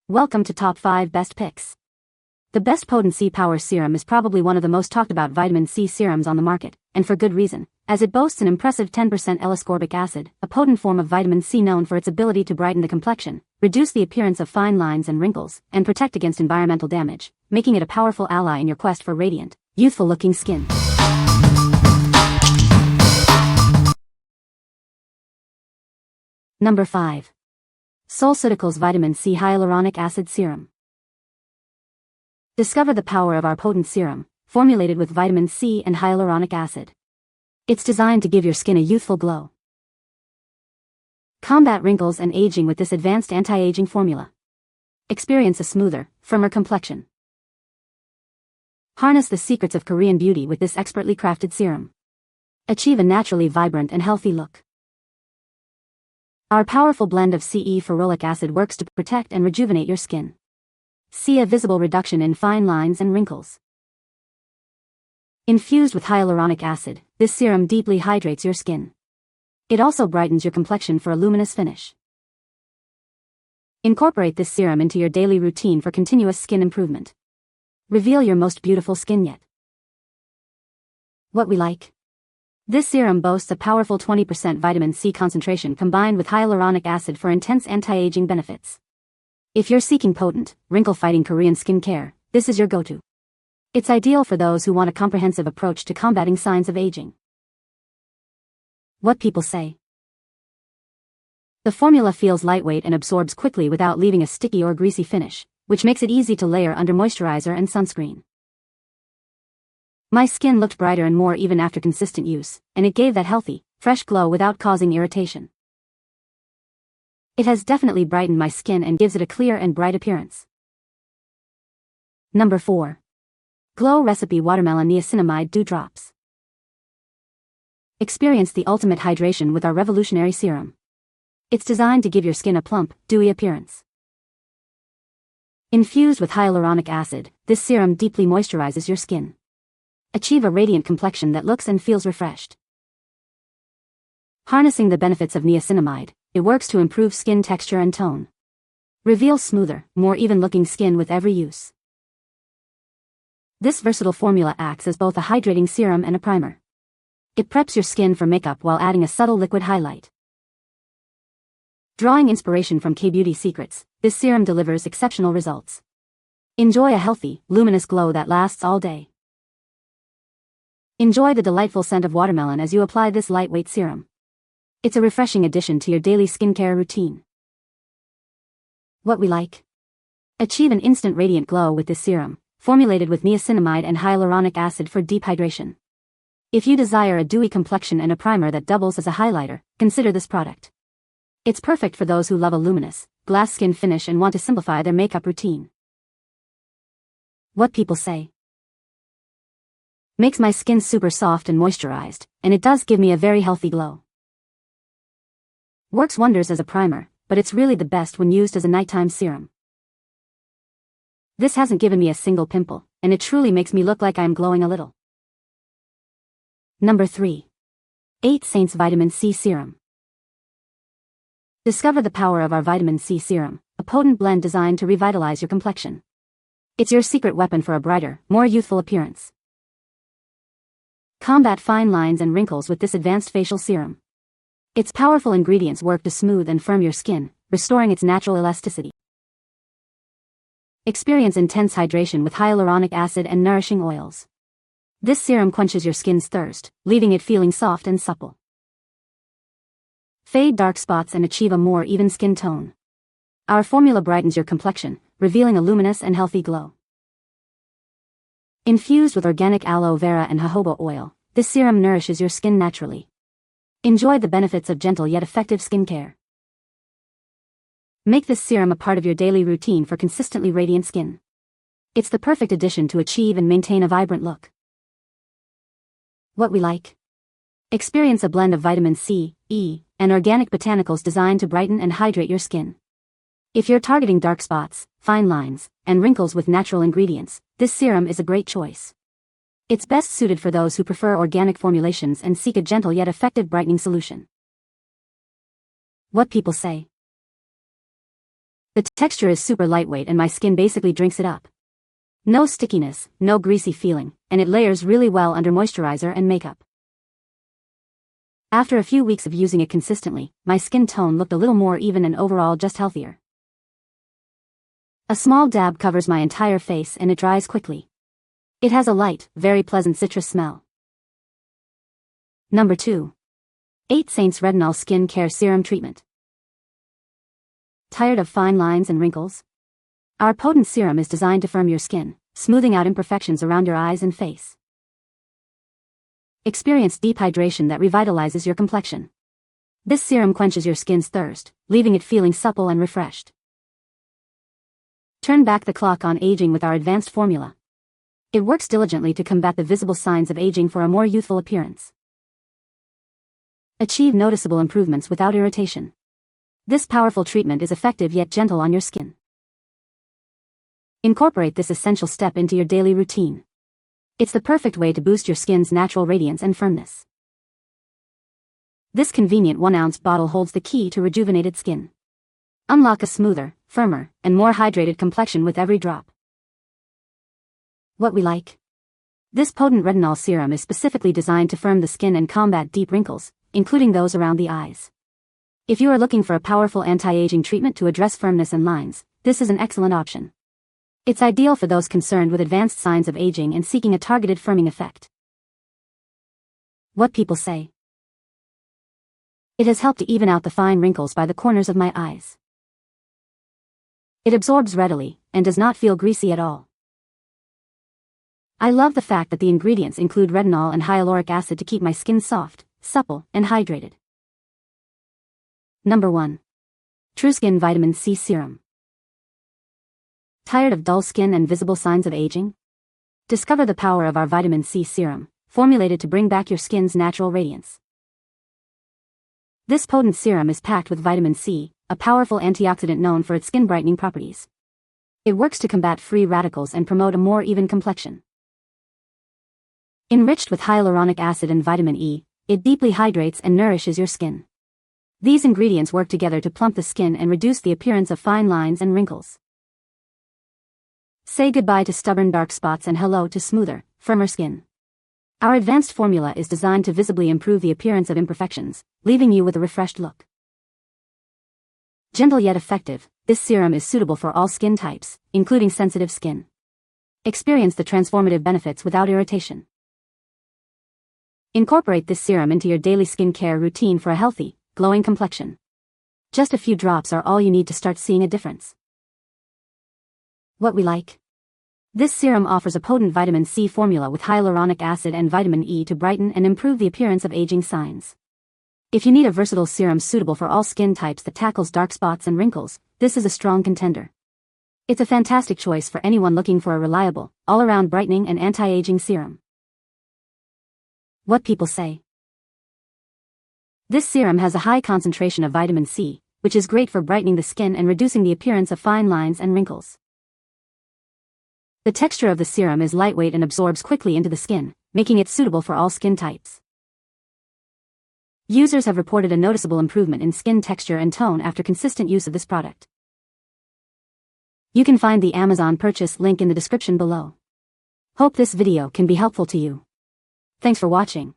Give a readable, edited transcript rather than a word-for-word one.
Welcome to Top 5 Best Picks. The best Potent-C Power Serum is probably one of the most talked about vitamin C serums on the market, and for good reason, as it boasts an impressive 10% L-ascorbic acid, a potent form of vitamin C known for its ability to brighten the complexion, reduce the appearance of fine lines and wrinkles, and protect against environmental damage, making it a powerful ally in your quest for radiant, youthful-looking skin. Number 5. SeoulCeuticals Vitamin C Hyaluronic Acid Serum. Discover the power of our potent serum, formulated with vitamin C and hyaluronic acid. It's designed to give your skin a youthful glow. Combat wrinkles and aging with this advanced anti-aging formula. Experience a smoother, firmer complexion. Harness the secrets of Korean beauty with this expertly crafted serum. Achieve a naturally vibrant and healthy look. Our powerful blend of ferulic acid works to protect and rejuvenate your skin. See a visible reduction in fine lines and wrinkles. Infused with hyaluronic acid, this serum deeply hydrates your skin. It also brightens your complexion for a luminous finish. Incorporate this serum into your daily routine for continuous skin improvement. Reveal your most beautiful skin yet. What we like. This serum boasts a powerful 20% vitamin C concentration combined with hyaluronic acid for intense anti-aging benefits. If you're seeking potent, wrinkle-fighting Korean skincare, this is your go-to. It's ideal for those who want a comprehensive approach to combating signs of aging. What people say. The formula feels lightweight and absorbs quickly without leaving a sticky or greasy finish, which makes it easy to layer under moisturizer and sunscreen. My skin looked brighter and more even after consistent use, and it gave that healthy, fresh glow without causing irritation. It has definitely brightened my skin and gives it a clear and bright appearance. Number 4. Glow Recipe Watermelon Niacinamide Dew Drops. Experience the ultimate hydration with our revolutionary serum. It's designed to give your skin a plump, dewy appearance. Infused with hyaluronic acid, this serum deeply moisturizes your skin. Achieve a radiant complexion that looks and feels refreshed. Harnessing the benefits of niacinamide, it works to improve skin texture and tone. Reveal smoother, more even-looking skin with every use. This versatile formula acts as both a hydrating serum and a primer. It preps your skin for makeup while adding a subtle liquid highlight. Drawing inspiration from K-beauty secrets, this serum delivers exceptional results. Enjoy a healthy, luminous glow that lasts all day. Enjoy the delightful scent of watermelon as you apply this lightweight serum. It's a refreshing addition to your daily skincare routine. What we like. Achieve an instant radiant glow with this serum, formulated with niacinamide and hyaluronic acid for deep hydration. If you desire a dewy complexion and a primer that doubles as a highlighter, consider this product. It's perfect for those who love a luminous, glass skin finish and want to simplify their makeup routine. What people say. Makes my skin super soft and moisturized, and it does give me a very healthy glow. Works wonders as a primer, but it's really the best when used as a nighttime serum. This hasn't given me a single pimple, and it truly makes me look like I'm glowing a little. Number 3. 8 Saints Vitamin C Serum. Discover the power of our vitamin C serum, a potent blend designed to revitalize your complexion. It's your secret weapon for a brighter, more youthful appearance. Combat fine lines and wrinkles with this advanced facial serum. Its powerful ingredients work to smooth and firm your skin, restoring its natural elasticity. Experience intense hydration with hyaluronic acid and nourishing oils. This serum quenches your skin's thirst, leaving it feeling soft and supple. Fade dark spots and achieve a more even skin tone. Our formula brightens your complexion, revealing a luminous and healthy glow. Infused with organic aloe vera and jojoba oil, this serum nourishes your skin naturally. Enjoy the benefits of gentle yet effective skincare. Make this serum a part of your daily routine for consistently radiant skin. It's the perfect addition to achieve and maintain a vibrant look. What we like. Experience a blend of vitamin C, E, and organic botanicals designed to brighten and hydrate your skin. If you're targeting dark spots, fine lines, and wrinkles with natural ingredients, this serum is a great choice. It's best suited for those who prefer organic formulations and seek a gentle yet effective brightening solution. What people say. The texture is super lightweight and my skin basically drinks it up. No stickiness, no greasy feeling, and it layers really well under moisturizer and makeup. After a few weeks of using it consistently, my skin tone looked a little more even and overall just healthier. A small dab covers my entire face and it dries quickly. It has a light, very pleasant citrus smell. Number 2. 8 Saints Retinol Skin Care Serum Treatment. Tired of fine lines and wrinkles? Our potent serum is designed to firm your skin, smoothing out imperfections around your eyes and face. Experience deep hydration that revitalizes your complexion. This serum quenches your skin's thirst, leaving it feeling supple and refreshed. Turn back the clock on aging with our advanced formula. It works diligently to combat the visible signs of aging for a more youthful appearance. Achieve noticeable improvements without irritation. This powerful treatment is effective yet gentle on your skin. Incorporate this essential step into your daily routine. It's the perfect way to boost your skin's natural radiance and firmness. This convenient 1-ounce bottle holds the key to rejuvenated skin. Unlock a smoother, firmer, and more hydrated complexion with every drop. What we like? This potent retinol serum is specifically designed to firm the skin and combat deep wrinkles, including those around the eyes. If you are looking for a powerful anti-aging treatment to address firmness and lines, this is an excellent option. It's ideal for those concerned with advanced signs of aging and seeking a targeted firming effect. What people say. It has helped to even out the fine wrinkles by the corners of my eyes. It absorbs readily, and does not feel greasy at all. I love the fact that the ingredients include retinol and hyaluronic acid to keep my skin soft, supple, and hydrated. Number 1. TruSkin Vitamin C Serum. Tired of dull skin and visible signs of aging? Discover the power of our Vitamin C Serum, formulated to bring back your skin's natural radiance. This potent serum is packed with vitamin C, a powerful antioxidant known for its skin brightening properties. It works to combat free radicals and promote a more even complexion. Enriched with hyaluronic acid and vitamin E, it deeply hydrates and nourishes your skin. These ingredients work together to plump the skin and reduce the appearance of fine lines and wrinkles. Say goodbye to stubborn dark spots and hello to smoother, firmer skin. Our advanced formula is designed to visibly improve the appearance of imperfections, leaving you with a refreshed look. Gentle yet effective, this serum is suitable for all skin types, including sensitive skin. Experience the transformative benefits without irritation. Incorporate this serum into your daily skincare routine for a healthy, glowing complexion. Just a few drops are all you need to start seeing a difference. What we like? This serum offers a potent vitamin C formula with hyaluronic acid and vitamin E to brighten and improve the appearance of aging signs. If you need a versatile serum suitable for all skin types that tackles dark spots and wrinkles, this is a strong contender. It's a fantastic choice for anyone looking for a reliable, all-around brightening and anti-aging serum. What people say. This serum has a high concentration of vitamin C, which is great for brightening the skin and reducing the appearance of fine lines and wrinkles. The texture of the serum is lightweight and absorbs quickly into the skin, making it suitable for all skin types. Users have reported a noticeable improvement in skin texture and tone after consistent use of this product. You can find the Amazon purchase link in the description below. Hope this video can be helpful to you. Thanks for watching.